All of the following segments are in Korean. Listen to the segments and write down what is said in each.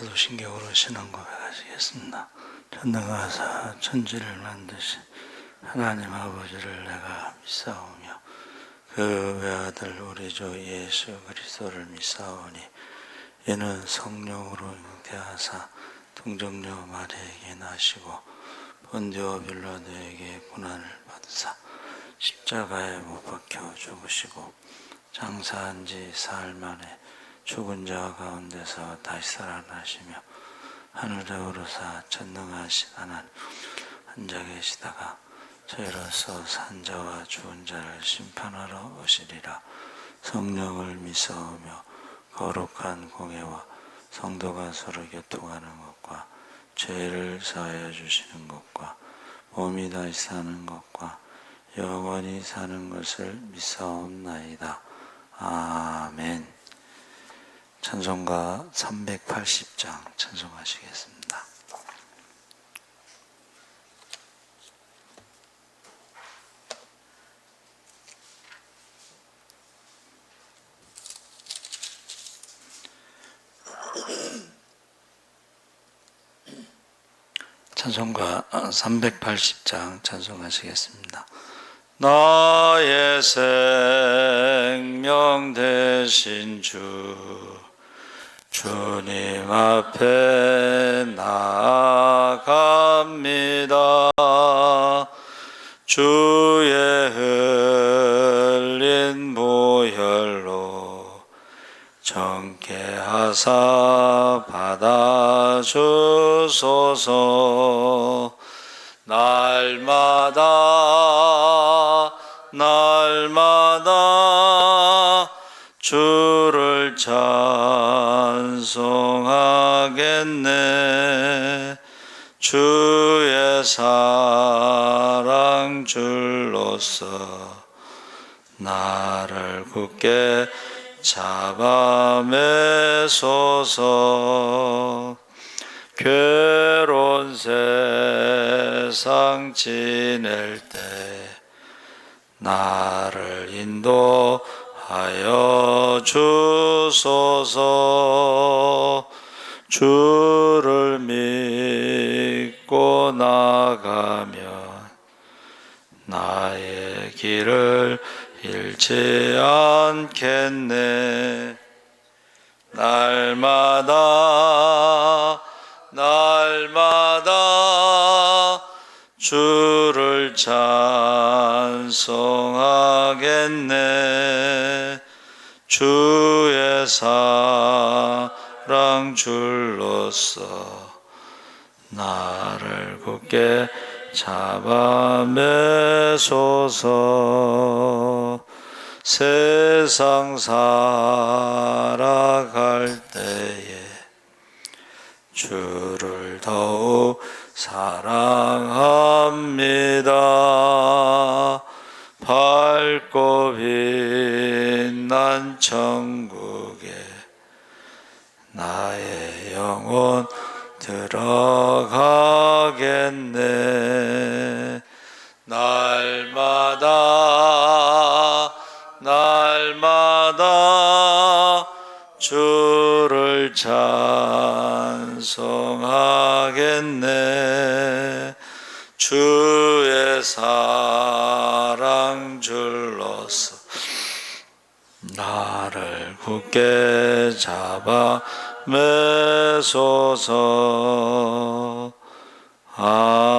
사도신경으로 신앙 고백하시겠습니다. 전능하사 천지를 만드신 하나님 아버지를 내가 믿사오며 그 외아들 우리 주 예수 그리스도를 믿사오니 이는 성령으로 잉태하사 동정녀 마리아에게 나시고 본디오 빌라도에게 고난을 받으사 십자가에 못 박혀 죽으시고 장사한 지 사흘 만에 죽은 자 가운데서 다시 살아나시며 하늘에 오르사 전능하신 하나님 앉아 계시다가 저희로서 산 자와 죽은 자를 심판하러 오시리라. 성령을 믿사오며 거룩한 공예와 성도가 서로 교통하는 것과 죄를 사하여 주시는 것과 몸이 다시 사는 것과 영원히 사는 것을 믿사옵나이다. 아멘. 찬송가 380장 찬송하시겠습니다. 찬송가 380장 찬송하시겠습니다. 나의 생명 되신 주님 앞에 나아갑니다. 주의 흘린 보혈로 정케 하사 받아주소서. 날마다 주를 찬송하겠네. 주의 사랑 줄로서 나를 굳게 잡아 매소서. 괴로운 세상 지낼 때 나를 인도하여 주소서. 주를 믿고 나가면 나의 길을 잃지 않겠네. 날마다 주를 찬송하겠네. 주의 사랑 줄로서 나를 굳게 잡아 매소서. 세상 살아갈 때에 주를 더욱 사랑합니다. 밝고 빛난 천국에 나의 영혼 들어가겠네. 날마다 주를 찬송하겠네. 주의 사랑 줄로서 나를 굳게 잡아 매소서. 아멘.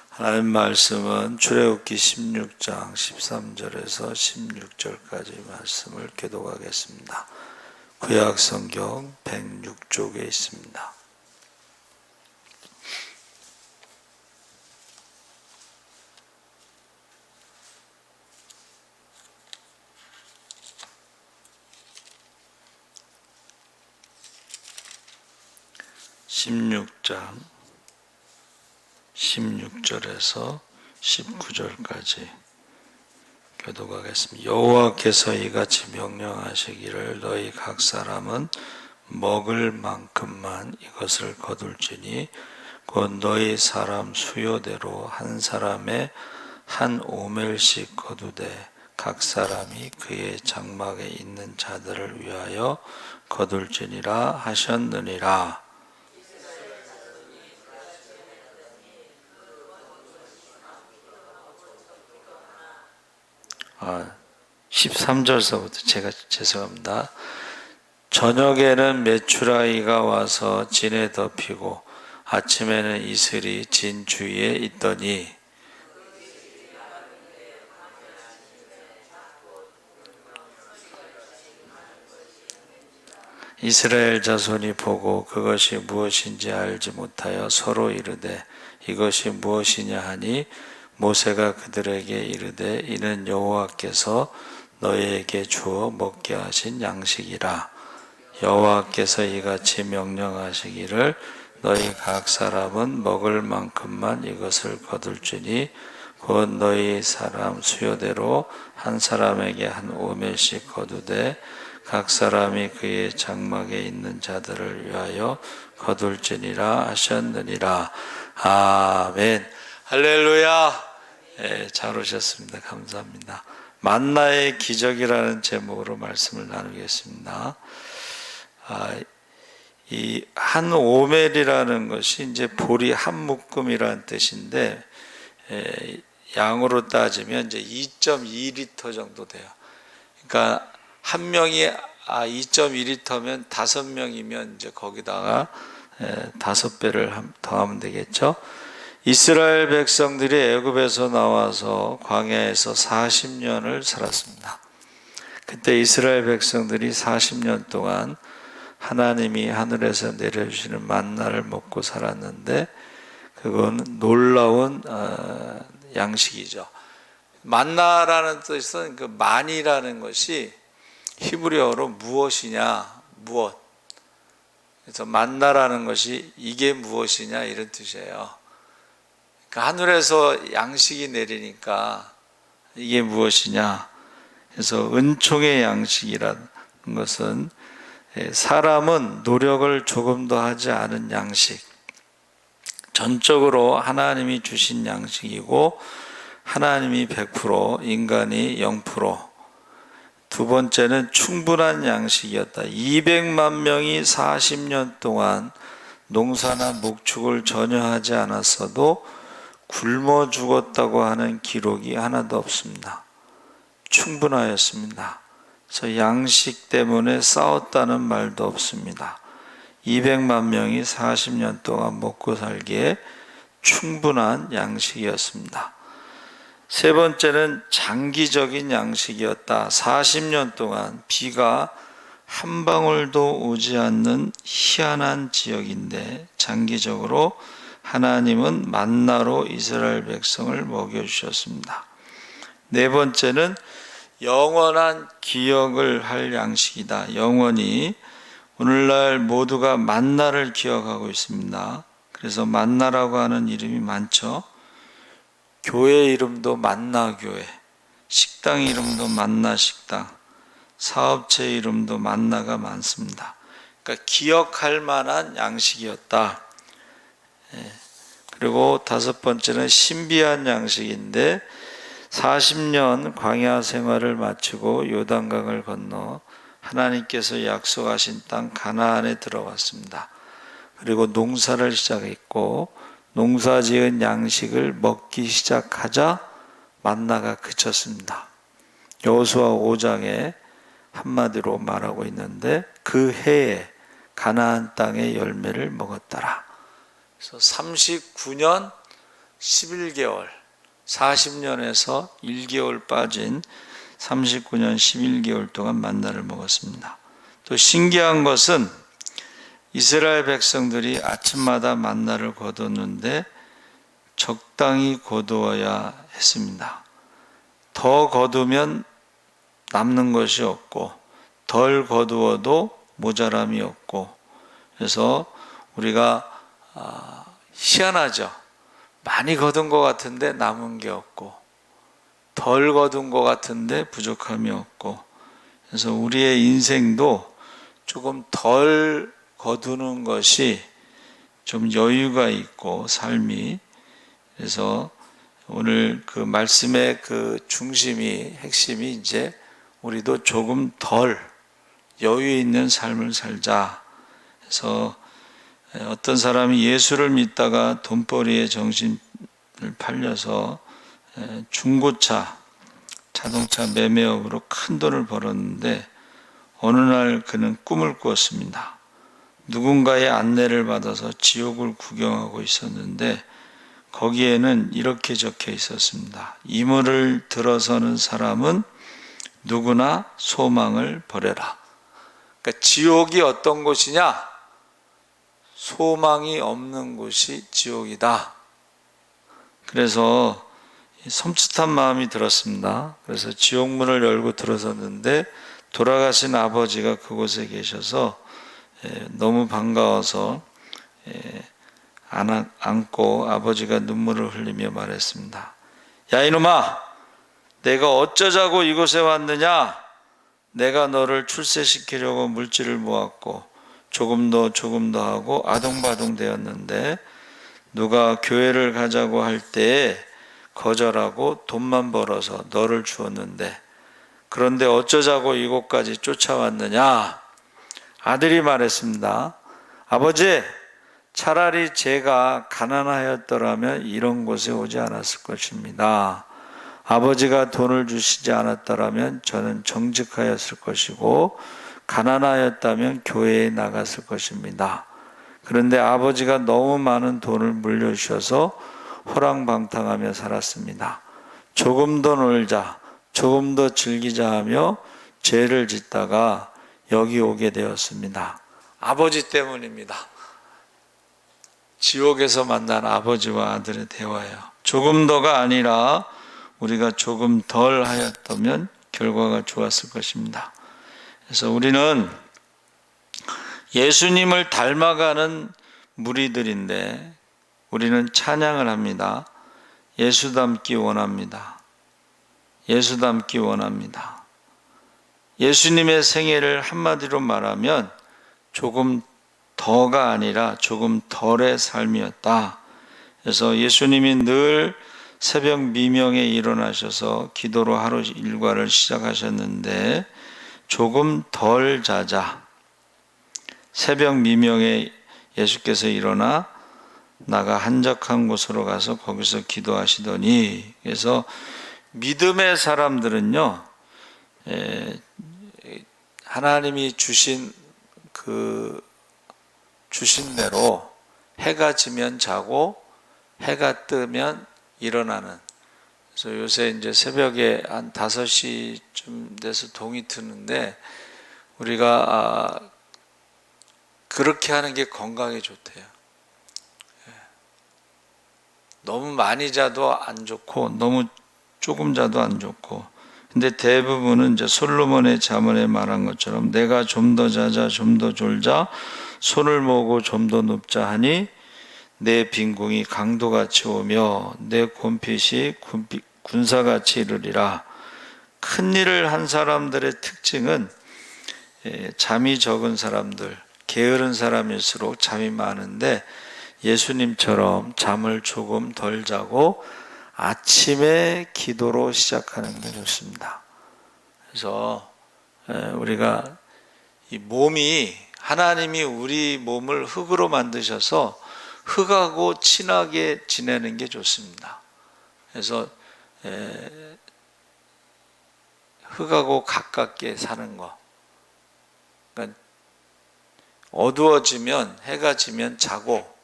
하나님 말씀은 출애굽기 16장 13절에서 16절까지 말씀을 교독하겠습니다. 구약 성경 106쪽에 있습니다. (16절에서) 19절까지 교독하겠습니다. 여호와께서 이같이 명령하시기를 너희 각 사람은 먹을 만큼만 이것을 거둘지니 곧 너희 사람 수요대로 한 사람에 한 오멜씩 거두되 각 사람이 그의 장막에 있는 자들을 위하여 거둘지니라 하셨느니라. 13절서부터 제가 죄송합니다. 저녁에는 메추라기가 와서 진에 덮이고 아침에는 이슬이 진 주위에 있더니 이스라엘 자손이 보고 그것이 무엇인지 알지 못하여 서로 이르되 이것이 무엇이냐 하니 모세가 그들에게 이르되 이는 여호와께서 너희에게 주어 먹게 하신 양식이라. 여호와께서 이같이 명령하시기를 너희 각 사람은 먹을 만큼만 이것을 거둘지니 곧 너희 사람 수요대로 한 사람에게 한 오멜씩 거두되 각 사람이 그의 장막에 있는 자들을 위하여 거둘지니라 하셨느니라. 아멘. 할렐루야. 잘 오셨습니다. 감사합니다. 만나의 기적이라는 제목으로 말씀을 나누겠습니다. 이 한 오멜이라는 것이 이제 보리 한 묶음이라는 뜻인데, 양으로 따지면 이제 2.2리터 정도 돼요. 그러니까 한 명이 2.2리터면 5명이면 이제 거기다가 5배를 더하면 되겠죠. 이스라엘 백성들이 애굽에서 나와서 광야에서 40년을 살았습니다. 그때 이스라엘 백성들이 40년 동안 하나님이 하늘에서 내려주시는 만나를 먹고 살았는데 그건 놀라운 양식이죠. 만나라는 뜻은 그 만이라는 것이 히브리어로 무엇이냐, 무엇. 그래서 만나라는 것이 이게 무엇이냐 이런 뜻이에요. 그러니까 하늘에서 양식이 내리니까 이게 무엇이냐. 그래서 은총의 양식이라는 것은 사람은 노력을 조금도 하지 않은 양식, 전적으로 하나님이 주신 양식이고 하나님이 100%, 인간이 0%. 두 번째는 충분한 양식이었다. 200만 명이 40년 동안 농사나 목축을 전혀 하지 않았어도 굶어 죽었다고 하는 기록이 하나도 없습니다. 충분하였습니다. 그래서 양식 때문에 싸웠다는 말도 없습니다. 200만 명이 40년 동안 먹고 살기에 충분한 양식이었습니다. 세 번째는 장기적인 양식이었다. 40년 동안 비가 한 방울도 오지 않는 희한한 지역인데 장기적으로 하나님은 만나로 이스라엘 백성을 먹여주셨습니다. 네 번째는 영원한 기억을 할 양식이다. 영원히 오늘날 모두가 만나를 기억하고 있습니다. 그래서 만나라고 하는 이름이 많죠. 교회 이름도 만나교회, 식당 이름도 만나식당, 사업체 이름도 만나가 많습니다. 그러니까 기억할 만한 양식이었다. 그리고 다섯 번째는 신비한 양식인데 40년 광야 생활을 마치고 요단강을 건너 하나님께서 약속하신 땅 가나안에 들어갔습니다. 그리고 농사를 시작했고 농사 지은 양식을 먹기 시작하자 만나가 그쳤습니다. 여호수아 5장에 한마디로 말하고 있는데 그 해에 가나안 땅의 열매를 먹었더라. 그래서 39년 11개월 40년에서 1개월 빠진 39년 11개월 동안 만나를 먹었습니다. 또 신기한 것은 이스라엘 백성들이 아침마다 만나를 거뒀는데 적당히 거두어야 했습니다. 더 거두면 남는 것이 없고 덜 거두어도 모자람이 없고 그래서 우리가 희한하죠. 많이 거둔 것 같은데 남은 게 없고 덜 거둔 것 같은데 부족함이 없고 그래서 우리의 인생도 조금 덜 거두는 것이 좀 여유가 있고 삶이 그래서 오늘 그 말씀의 그 핵심이 이제 우리도 조금 덜 여유 있는 삶을 살자. 그래서 어떤 사람이 예수를 믿다가 돈벌이에 정신을 팔려서 중고차, 자동차 매매업으로 큰 돈을 벌었는데 어느 날 그는 꿈을 꾸었습니다. 누군가의 안내를 받아서 지옥을 구경하고 있었는데 거기에는 이렇게 적혀 있었습니다. 이물을 들어서는 사람은 누구나 소망을 버려라. 그러니까 지옥이 어떤 곳이냐? 소망이 없는 곳이 지옥이다. 그래서 섬찟한 마음이 들었습니다. 그래서 지옥문을 열고 들어섰는데 돌아가신 아버지가 그곳에 계셔서 너무 반가워서 안고 아버지가 눈물을 흘리며 말했습니다. 야 이놈아, 내가 어쩌자고 이곳에 왔느냐? 내가 너를 출세시키려고 물질을 모았고 조금 더 하고 아동바동 되었는데 누가 교회를 가자고 할 때에 거절하고 돈만 벌어서 너를 주었는데 그런데 어쩌자고 이곳까지 쫓아왔느냐? 아들이 말했습니다. 아버지, 차라리 제가 가난하였더라면 이런 곳에 오지 않았을 것입니다. 아버지가 돈을 주시지 않았더라면 저는 정직하였을 것이고 가난하였다면 교회에 나갔을 것입니다. 그런데 아버지가 너무 많은 돈을 물려주셔서 호랑방탕하며 살았습니다. 조금 더 놀자, 조금 더 즐기자 하며 죄를 짓다가 여기 오게 되었습니다. 아버지 때문입니다. 지옥에서 만난 아버지와 아들의 대화예요. 조금 더가 아니라 우리가 조금 덜 하였다면 결과가 좋았을 것입니다. 그래서 우리는 예수님을 닮아가는 무리들인데 우리는 찬양을 합니다. 예수 닮기 원합니다. 예수 닮기 원합니다. 예수님의 생애를 한마디로 말하면 조금 더가 아니라 조금 덜의 삶이었다. 그래서 예수님이 늘 새벽 미명에 일어나셔서 기도로 하루 일과를 시작하셨는데 조금 덜 자자. 새벽 미명에 예수께서 일어나 나가 한적한 곳으로 가서 거기서 기도하시더니, 그래서 믿음의 사람들은요, 하나님이 주신 대로 해가 지면 자고 해가 뜨면 일어나는. 그래서 요새 이제 새벽에 한 5시쯤 돼서 동이 트는데 우리가 그렇게 하는 게 건강에 좋대요. 너무 많이 자도 안 좋고 너무 조금 자도 안 좋고. 근데 대부분은 이제 솔로몬의 잠언에 말한 것처럼 내가 좀 더 자자 좀 더 졸자 손을 모으고 좀 더 눕자 하니 내 빈궁이 강도같이 오며 내 곰핏이 군사같이 이르리라. 큰 일을 한 사람들의 특징은 잠이 적은 사람들, 게으른 사람일수록 잠이 많은데 예수님처럼 잠을 조금 덜 자고 아침에 기도로 시작하는 게 좋습니다. 그래서 우리가 이 몸이, 하나님이 우리 몸을 흙으로 만드셔서 흙하고 친하게 지내는 게 좋습니다. 그래서 흙하고 가깝게 사는 거. 그러니까 어두워지면, 해가 지면 자고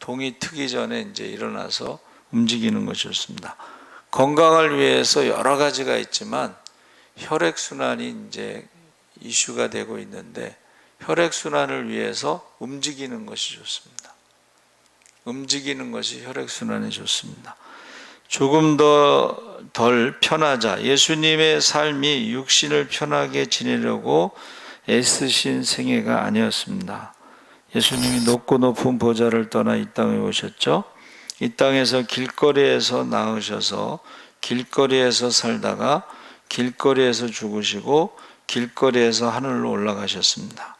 동이 트기 전에 이제 일어나서 움직이는 것이 좋습니다. 건강을 위해서 여러 가지가 있지만 혈액순환이 이제 이슈가 되고 있는데 혈액순환을 위해서 움직이는 것이 좋습니다. 움직이는 것이 혈액순환에 좋습니다. 조금 더 덜 편하자. 예수님의 삶이 육신을 편하게 지내려고 애쓰신 생애가 아니었습니다. 예수님이 높고 높은 보좌를 떠나 이 땅에 오셨죠. 이 땅에서 길거리에서 나으셔서 길거리에서 살다가 길거리에서 죽으시고 길거리에서 하늘로 올라가셨습니다.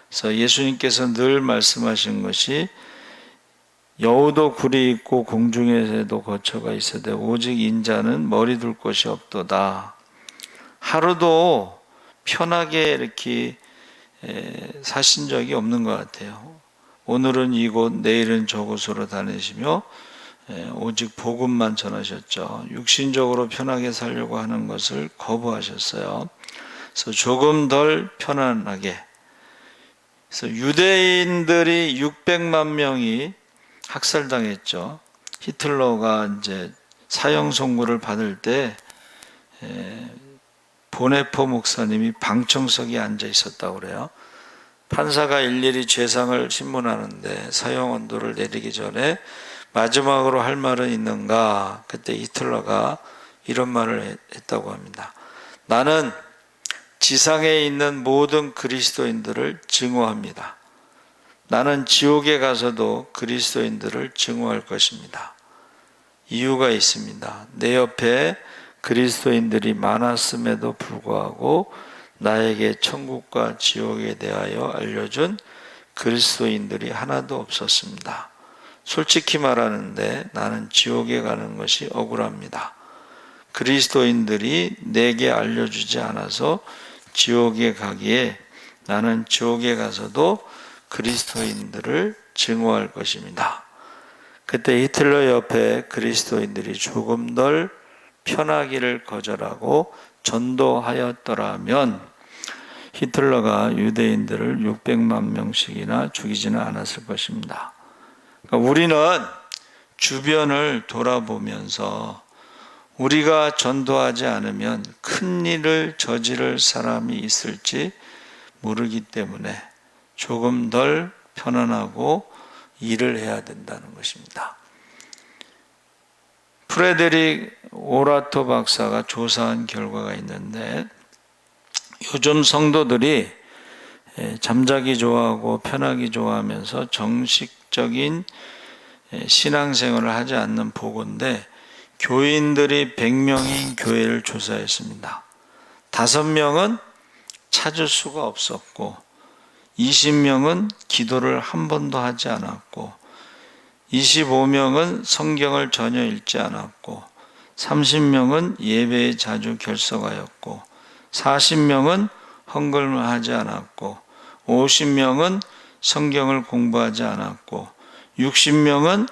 그래서 예수님께서 늘 말씀하신 것이 여우도 굴이 있고 공중에도 거처가 있으되 오직 인자는 머리 둘 곳이 없도다. 하루도 편하게 이렇게 사신 적이 없는 것 같아요. 오늘은 이곳 내일은 저곳으로 다니시며 오직 복음만 전하셨죠. 육신적으로 편하게 살려고 하는 것을 거부하셨어요. 그래서 조금 덜 편안하게. 그래서 유대인들이 600만 명이 학살당했죠. 히틀러가 이제 사형 선고를 받을 때 보네포 목사님이 방청석에 앉아 있었다고 그래요. 판사가 일일이 죄상을 신문하는데 사형 언도를 내리기 전에 마지막으로 할 말은 있는가? 그때 히틀러가 이런 말을 했다고 합니다. 나는 지상에 있는 모든 그리스도인들을 증오합니다. 나는 지옥에 가서도 그리스도인들을 증오할 것입니다. 이유가 있습니다. 내 옆에 그리스도인들이 많았음에도 불구하고 나에게 천국과 지옥에 대하여 알려준 그리스도인들이 하나도 없었습니다. 솔직히 말하는데 나는 지옥에 가는 것이 억울합니다. 그리스도인들이 내게 알려주지 않아서 지옥에 가기에 나는 지옥에 가서도 그리스도인들을 증오할 것입니다. 그때 히틀러 옆에 그리스도인들이 조금 덜 편하기를 거절하고 전도하였더라면 히틀러가 유대인들을 600만 명씩이나 죽이지는 않았을 것입니다. 그러니까 우리는 주변을 돌아보면서 우리가 전도하지 않으면 큰 일을 저지를 사람이 있을지 모르기 때문에 조금 덜 편안하고 일을 해야 된다는 것입니다. 프레데릭 오라토 박사가 조사한 결과가 있는데 요즘 성도들이 잠자기 좋아하고 편하기 좋아하면서 정식적인 신앙생활을 하지 않는 보고인데 교인들이 100명인 교회를 조사했습니다. 5명은 찾을 수가 없었고 20명은 기도를 한 번도 하지 않았고 25명은 성경을 전혀 읽지 않았고 30명은 예배에 자주 결석하였고 40명은 헌금을 하지 않았고 50명은 성경을 공부하지 않았고 60명은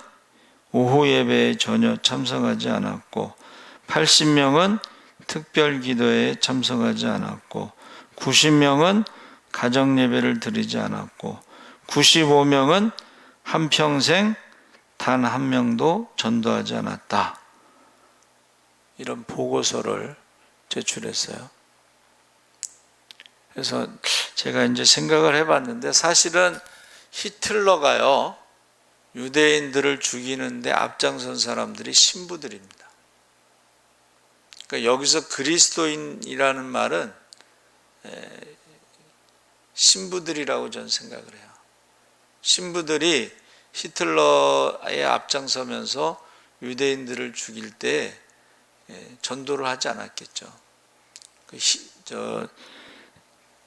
오후 예배에 전혀 참석하지 않았고 80명은 특별 기도에 참석하지 않았고 90명은 가정 예배를 드리지 않았고 95명은 한평생 단 한 명도 전도하지 않았다. 이런 보고서를 제출했어요. 그래서 제가 이제 생각을 해봤는데 사실은 히틀러가요 유대인들을 죽이는데 앞장선 사람들이 신부들입니다. 그러니까 여기서 그리스도인이라는 말은 신부들이라고 저는 생각을 해요. 신부들이 히틀러에 앞장서면서 유대인들을 죽일 때 전도를 하지 않았겠죠.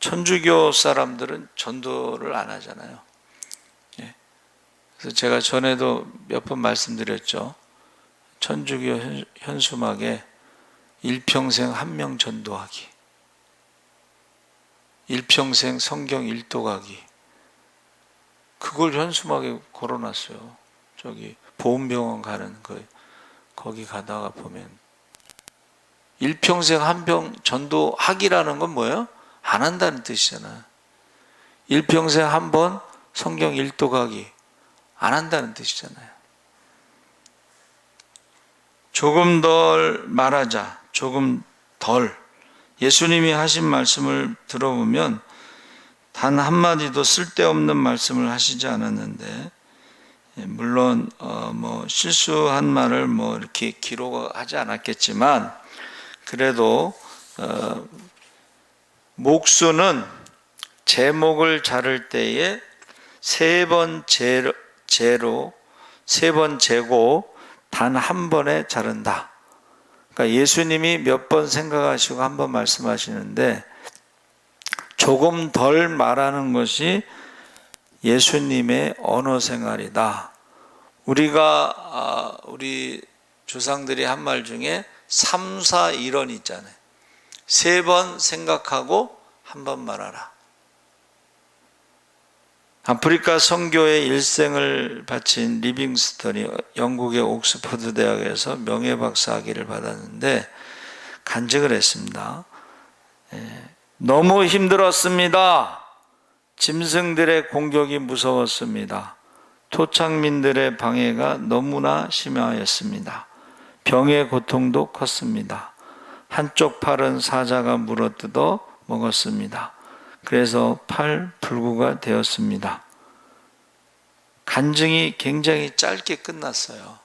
천주교 사람들은 전도를 안 하잖아요. 그래서 제가 전에도 몇 번 말씀드렸죠. 천주교 현수막에 일평생 한 명 전도하기, 일평생 성경 일독하기, 그걸 현수막에 걸어놨어요. 저기 보훈병원 가는 거기 가다가 보면 일평생 한 병 전도하기라는 건 뭐예요? 안 한다는 뜻이잖아요. 일평생 한 번 성경 일독하기 안 한다는 뜻이잖아요. 조금 덜 말하자, 조금 덜. 예수님이 하신 말씀을 들어보면 단 한마디도 쓸데없는 말씀을 하시지 않았는데, 물론 실수한 말을 이렇게 기록하지 않았겠지만 그래도 목수는 제목을 자를 때에 3번 재고 단 한 번에 자른다. 그러니까 예수님이 몇 번 생각하시고 한 번 말씀하시는데 조금 덜 말하는 것이 예수님의 언어 생활이다. 우리 조상들이 한 말 중에 3, 4, 1원 있잖아요. 3번 생각하고 한 번 말하라. 아프리카 선교의 일생을 바친 리빙스턴이 영국의 옥스퍼드 대학에서 명예박사학위를 받았는데 간증을 했습니다. 너무 힘들었습니다. 짐승들의 공격이 무서웠습니다. 토착민들의 방해가 너무나 심하였습니다. 병의 고통도 컸습니다. 한쪽 팔은 사자가 물어뜯어 먹었습니다. 그래서 팔불구가 되었습니다. 간증이 굉장히 짧게 끝났어요.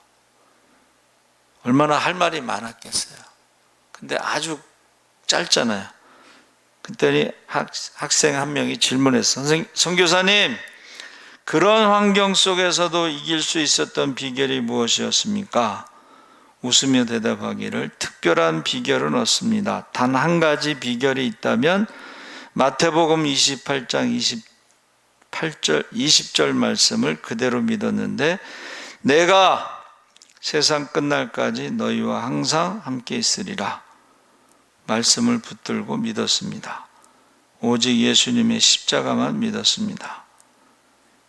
얼마나 할 말이 많았겠어요. 근데 아주 짧잖아요. 그랬더니 학생 한 명이 질문했어. 선교사님, 그런 환경 속에서도 이길 수 있었던 비결이 무엇이었습니까? 웃으며 대답하기를 특별한 비결은 없습니다. 단 한 가지 비결이 있다면 마태복음 28장 20절 말씀을 그대로 믿었는데 내가 세상 끝날까지 너희와 항상 함께 있으리라. 말씀을 붙들고 믿었습니다. 오직 예수님의 십자가만 믿었습니다.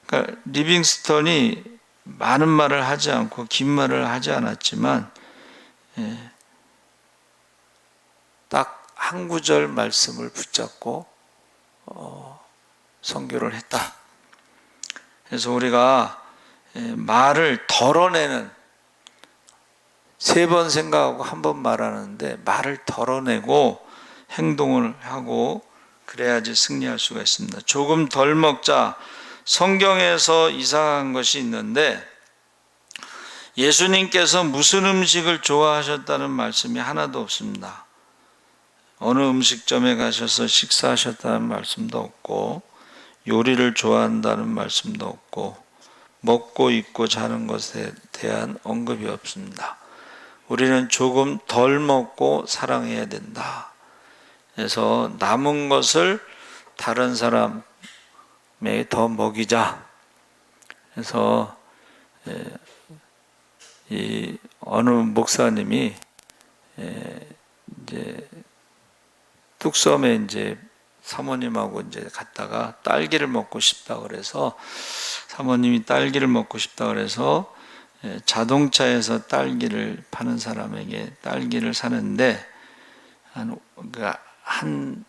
그러니까 리빙스턴이 많은 말을 하지 않고 긴 말을 하지 않았지만 딱 한 구절 말씀을 붙잡고 선교를 했다. 그래서 우리가 말을 덜어내는 3번 생각하고 한 번 말하는데 말을 덜어내고 행동을 하고 그래야지 승리할 수가 있습니다. 조금 덜 먹자. 성경에서 이상한 것이 있는데 예수님께서 무슨 음식을 좋아하셨다는 말씀이 하나도 없습니다. 어느 음식점에 가셔서 식사하셨다는 말씀도 없고 요리를 좋아한다는 말씀도 없고 먹고 입고 자는 것에 대한 언급이 없습니다. 우리는 조금 덜 먹고 사랑해야 된다. 그래서 남은 것을 다른 사람에 더 먹이자. 그래서 이 어느 목사님이 이제 뚝섬에 이제 사모님하고 이제 갔다가 딸기를 먹고 싶다 그래서 사모님이 딸기를 먹고 싶다 그래서 자동차에서 딸기를 파는 사람에게 딸기를 사는데 한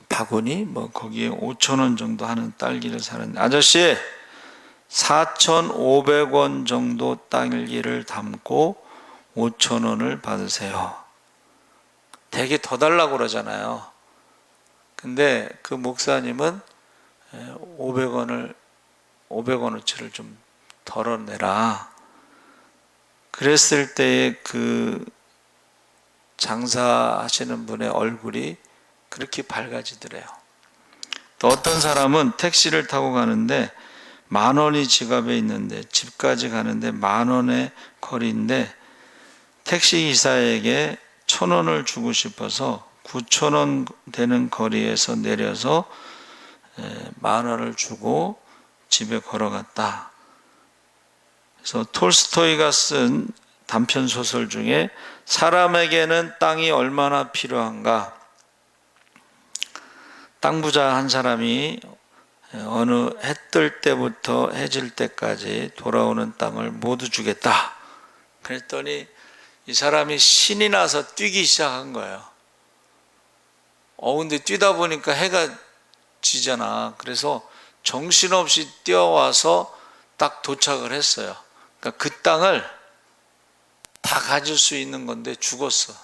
바구니 뭐 거기에 5,000원 정도 하는 딸기를 사는데 아저씨 4,500원 정도 딸기를 담고 5,000원을 받으세요. 되게 더 달라고 그러잖아요. 근데 그 목사님은 500원어치를 좀 덜어내라. 그랬을 때에 그 장사하시는 분의 얼굴이 그렇게 밝아지더래요. 또 어떤 사람은 택시를 타고 가는데 10,000원이 지갑에 있는데 집까지 가는데 10,000원의 거리인데 택시기사에게 1,000원을 주고 싶어서 9,000원 되는 거리에서 내려서 10,000원을 주고 집에 걸어갔다. 그래서 톨스토이가 쓴 단편 소설 중에 사람에게는 땅이 얼마나 필요한가? 땅 부자 한 사람이 어느 해 뜰 때부터 해 질 때까지 돌아오는 땅을 모두 주겠다. 그랬더니 이 사람이 신이 나서 뛰기 시작한 거예요. 근데 뛰다 보니까 해가 지잖아. 그래서 정신없이 뛰어와서 딱 도착을 했어요. 그러니까 그 땅을 다 가질 수 있는 건데 죽었어.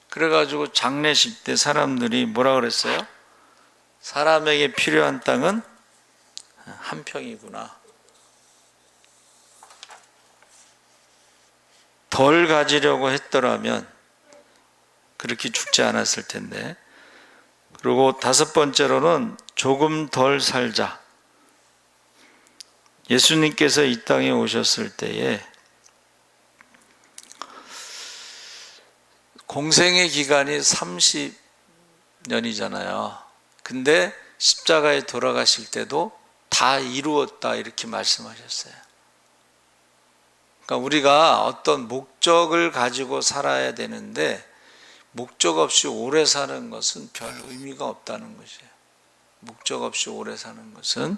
그래가지고 장례식 때 사람들이 뭐라 그랬어요? 사람에게 필요한 땅은 한 평이구나. 덜 가지려고 했더라면 그렇게 죽지 않았을 텐데. 그리고 5번째로는 조금 덜 살자. 예수님께서 이 땅에 오셨을 때에 공생의 기간이 30년이잖아요. 근데 십자가에 돌아가실 때도 다 이루었다 이렇게 말씀하셨어요. 그러니까 우리가 어떤 목적을 가지고 살아야 되는데 목적 없이 오래 사는 것은 별 의미가 없다는 것이에요. 목적 없이 오래 사는 것은.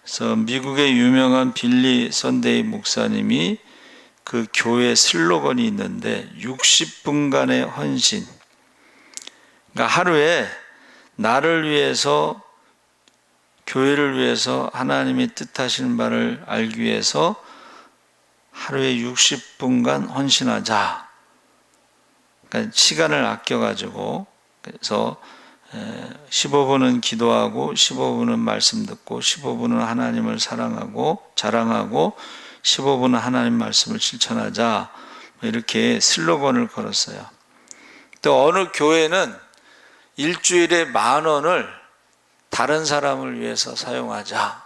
그래서 미국의 유명한 빌리 선데이 목사님이 그 교회 슬로건이 있는데 60분간의 헌신. 그러니까 하루에 나를 위해서, 교회를 위해서 하나님이 뜻하시는 바를 알기 위해서 하루에 60분간 헌신하자. 그러니까 시간을 아껴가지고, 그래서 15분은 기도하고 15분은 말씀 듣고 15분은 하나님을 사랑하고 자랑하고 15분은 하나님 말씀을 실천하자, 이렇게 슬로건을 걸었어요. 또 어느 교회는 일주일에 10,000원을 다른 사람을 위해서 사용하자.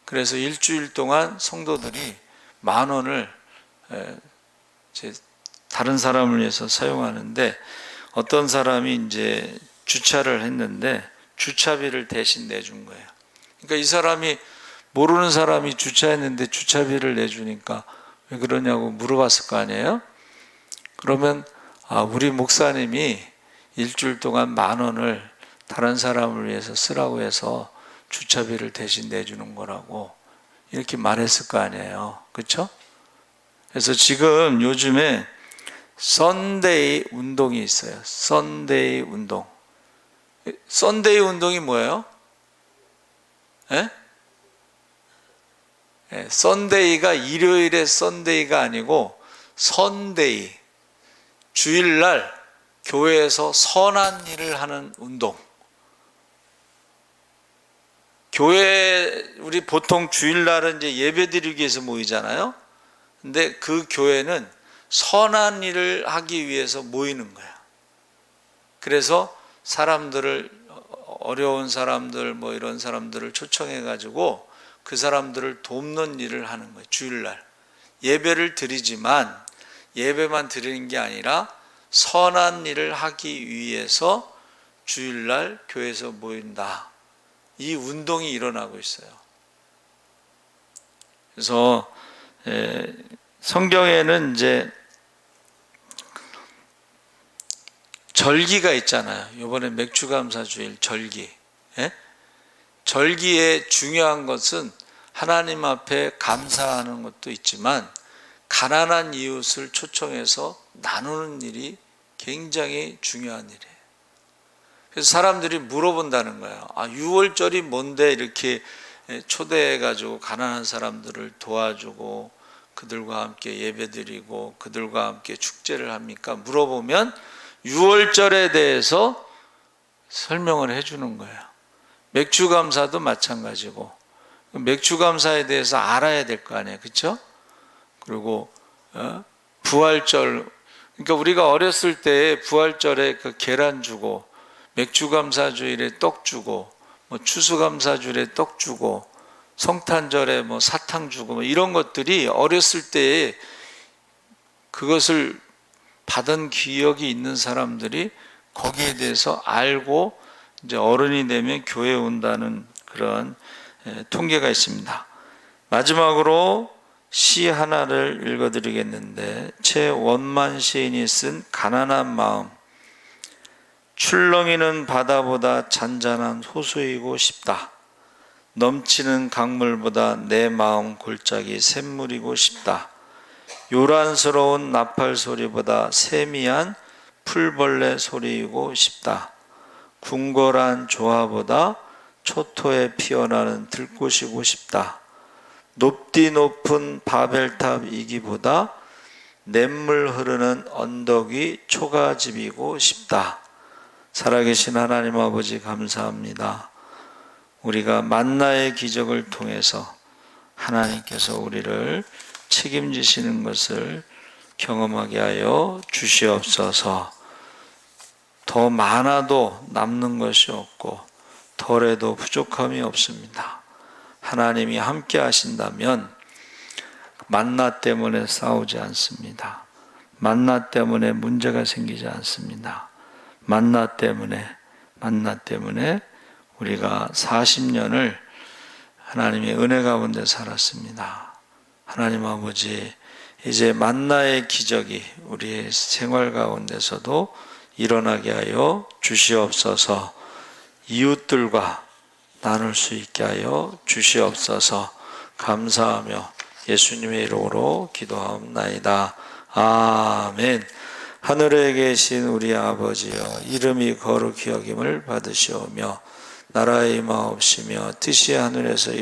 그래서 일주일 동안 성도들이 10,000원을 다른 사람을 위해서 사용하는데, 어떤 사람이 이제 주차를 했는데 주차비를 대신 내준 거예요. 그러니까 이 사람이, 모르는 사람이 주차했는데 주차비를 내주니까 왜 그러냐고 물어봤을 거 아니에요? 그러면 우리 목사님이 일주일 동안 10,000원을 다른 사람을 위해서 쓰라고 해서 주차비를 대신 내주는 거라고 이렇게 말했을 거 아니에요. 그렇죠? 그래서 지금 요즘에 썬데이 운동이 있어요. 썬데이 운동. 썬데이 운동이 뭐예요? 예? 썬데이가 일요일의 썬데이가 아니고 선데이, 주일날 교회에서 선한 일을 하는 운동. 교회, 우리 보통 주일날은 이제 예배드리기 위해서 모이잖아요. 근데 그 교회는 선한 일을 하기 위해서 모이는 거야. 그래서 사람들을, 어려운 사람들, 뭐 이런 사람들을 초청해 가지고 그 사람들을 돕는 일을 하는 거예요. 주일날 예배를 드리지만 예배만 드리는 게 아니라 선한 일을 하기 위해서 주일날 교회에서 모인다. 이 운동이 일어나고 있어요. 그래서 성경에는 이제 절기가 있잖아요. 이번에 맥주감사주일 절기. 절기의 중요한 것은 하나님 앞에 감사하는 것도 있지만 가난한 이웃을 초청해서 나누는 일이 굉장히 중요한 일이에요. 그래서 사람들이 물어본다는 거예요. 6월절이 뭔데 이렇게 초대해가지고 가난한 사람들을 도와주고 그들과 함께 예배드리고 그들과 함께 축제를 합니까? 물어보면 6월절에 대해서 설명을 해주는 거예요. 맥주감사도 마찬가지고 맥주감사에 대해서 알아야 될 거 아니에요. 그렇죠? 그리고 부활절, 그러니까 우리가 어렸을 때 부활절에 그 계란 주고 맥주감사주일에 떡 주고 뭐 추수감사주일에 떡 주고 성탄절에 뭐 사탕 주고 뭐 이런 것들이 어렸을 때에 그것을 받은 기억이 있는 사람들이 거기에 대해서 알고 이제 어른이 되면 교회에 온다는 그런 통계가 있습니다. 마지막으로 시 하나를 읽어드리겠는데, 최원만 시인이 쓴 가난한 마음. 출렁이는 바다보다 잔잔한 호수이고 싶다. 넘치는 강물보다 내 마음 골짜기 샘물이고 싶다. 요란스러운 나팔 소리보다 세미한 풀벌레 소리이고 싶다. 궁궐한 조화보다 초토에 피어나는 들꽃이고 싶다. 높디 높은 바벨탑 이기보다 냇물 흐르는 언덕 위 초가집이고 싶다. 살아계신 하나님 아버지 감사합니다. 우리가 만나의 기적을 통해서 하나님께서 우리를 책임지시는 것을 경험하게 하여 주시옵소서. 더 많아도 남는 것이 없고 덜해도 부족함이 없습니다. 하나님이 함께 하신다면 만나 때문에 싸우지 않습니다. 만나 때문에 문제가 생기지 않습니다. 만나 때문에 우리가 40년을 하나님의 은혜 가운데 살았습니다. 하나님 아버지, 이제 만나의 기적이 우리의 생활 가운데서도 일어나게 하여 주시옵소서. 이웃들과 나눌 수 있게 하여 주시옵소서. 감사하며 예수님의 이름으로 기도하옵나이다. 아멘. 하늘에 계신 우리 아버지여, 이름이 거룩히 여김을 받으시오며 나라의 임하옵시며 뜻이 하늘에서